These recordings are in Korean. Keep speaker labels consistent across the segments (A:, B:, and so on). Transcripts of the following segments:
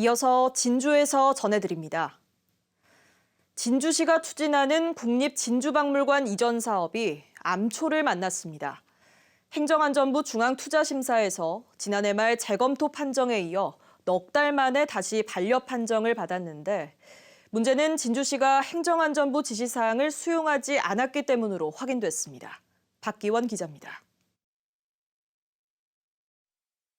A: 이어서 진주에서 전해드립니다. 진주시가 추진하는 국립진주박물관 이전 사업이 암초를 만났습니다. 행정안전부 중앙투자심사에서 지난해 말 재검토 판정에 이어 넉 달 만에 다시 반려 판정을 받았는데 문제는 진주시가 행정안전부 지시사항을 수용하지 않았기 때문으로 확인됐습니다. 박기원 기자입니다.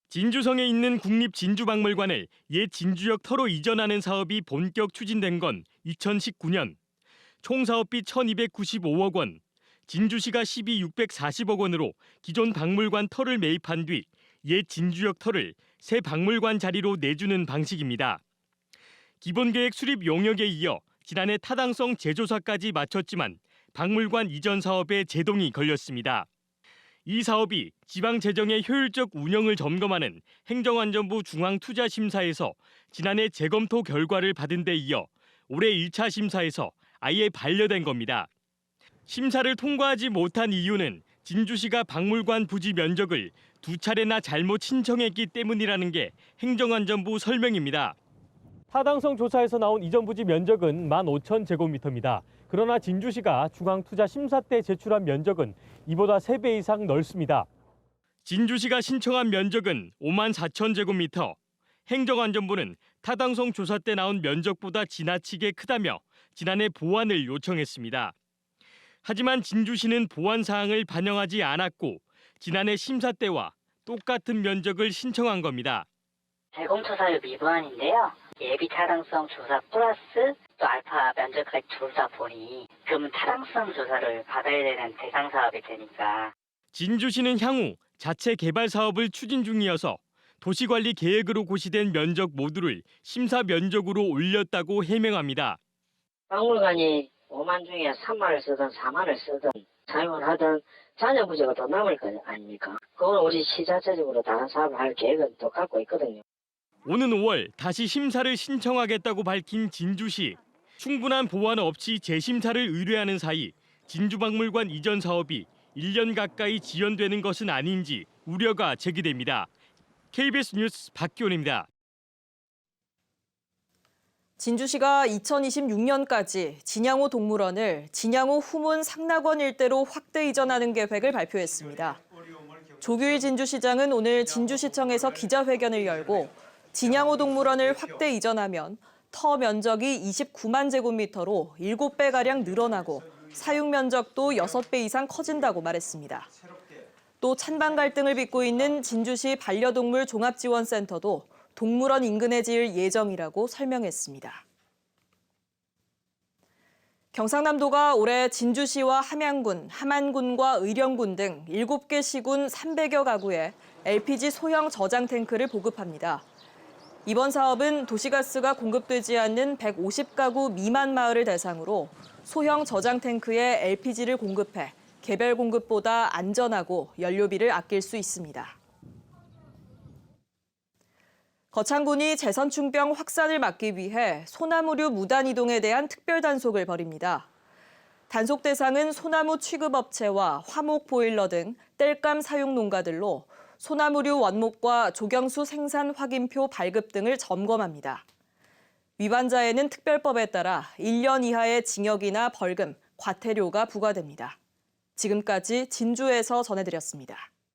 B: 진주성에 있는 국립진주박물관을 옛 진주역 터로 이전하는 사업이 본격 추진된 건 2019년. 총 사업비 1,295억 원, 진주시가 시비 640억 원으로 기존 박물관 터를 매입한 뒤 옛 진주역 터를 새 박물관 자리로 내주는 방식입니다. 기본계획 수립 용역에 이어 지난해 타당성 재조사까지 마쳤지만 박물관 이전 사업에 제동이 걸렸습니다. 이 사업이 지방 재정의 효율적 운영을 점검하는 행정안전부 중앙투자심사에서 지난해 재검토 결과를 받은 데 이어 올해 1차 심사에서 아예 반려된 겁니다. 심사를 통과하지 못한 이유는 진주시가 박물관 부지 면적을 2차례나 잘못 신청했기 때문이라는 게 행정안전부 설명입니다. 타당성 조사에서 나온 이전 부지 면적은 15,000제곱미터입니다. 그러나 진주시가 중앙투자심사 때 제출한 면적은 이보다 3배 이상 넓습니다. 진주시가 신청한 면적은 54,000제곱미터. 행정안전부는 타당성 조사 때 나온 면적보다 지나치게 크다며 지난해 보완을 요청했습니다. 하지만 진주시는 보완 사항을 반영하지 않았고 지난해 심사 때와 똑같은 면적을 신청한 겁니다.
C: 재검토 사유 미보완인데요. 예비 타당성 조사 플러스 또 알파 면적까지 둘 다 보니 그러면 타당성 조사를 받아야 되는 대상 사업이 되니까.
B: 진주시는 향후 자체 개발 사업을 추진 중이어서 도시관리 계획으로 고시된 면적 모두를 심사 면적으로 올렸다고 해명합니다.
C: 박물관이 5만 중에 3만을 쓰든 4만을 쓰든 사용을 하든 잔여 부재가 더 남을 거 아닙니까? 그건 우리 시 자체적으로 다른 사업을 할 계획은 또 갖고 있거든요.
B: 오는 5월 다시 심사를 신청하겠다고 밝힌 진주시. 충분한 보완 없이 재심사를 의뢰하는 사이 진주박물관 이전 사업이 1년 가까이 지연되는 것은 아닌지 우려가 제기됩니다. KBS 뉴스 박기원입니다.
A: 진주시가 2026년까지 진양호 동물원을 진양호 후문 상락원 일대로 확대 이전하는 계획을 발표했습니다. 조규일 진주시장은 오늘 진주시청에서 기자회견을 열고 진양호 동물원을 확대 이전하면 터 면적이 29만 제곱미터로 7배가량 늘어나고 사육 면적도 6배 이상 커진다고 말했습니다. 또 찬반 갈등을 빚고 있는 진주시 반려동물 종합지원센터도 동물원 인근에 지을 예정이라고 설명했습니다. 경상남도가 올해 진주시와 함양군, 함안군과 의령군 등 7개 시군 300여 가구에 LPG 소형 저장 탱크를 보급합니다. 이번 사업은 도시가스가 공급되지 않는 150가구 미만 마을을 대상으로 소형 저장 탱크에 LPG를 공급해 개별 공급보다 안전하고 연료비를 아낄 수 있습니다. 거창군이 재선충병 확산을 막기 위해 소나무류 무단 이동에 대한 특별 단속을 벌입니다. 단속 대상은 소나무 취급업체와 화목 보일러 등 땔감 사용 농가들로 소나무류 원목과 조경수 생산 확인표 발급 등을 점검합니다. 위반자에는 특별법에 따라 1년 이하의 징역이나 벌금, 과태료가 부과됩니다. 지금까지 진주에서 전해드렸습니다.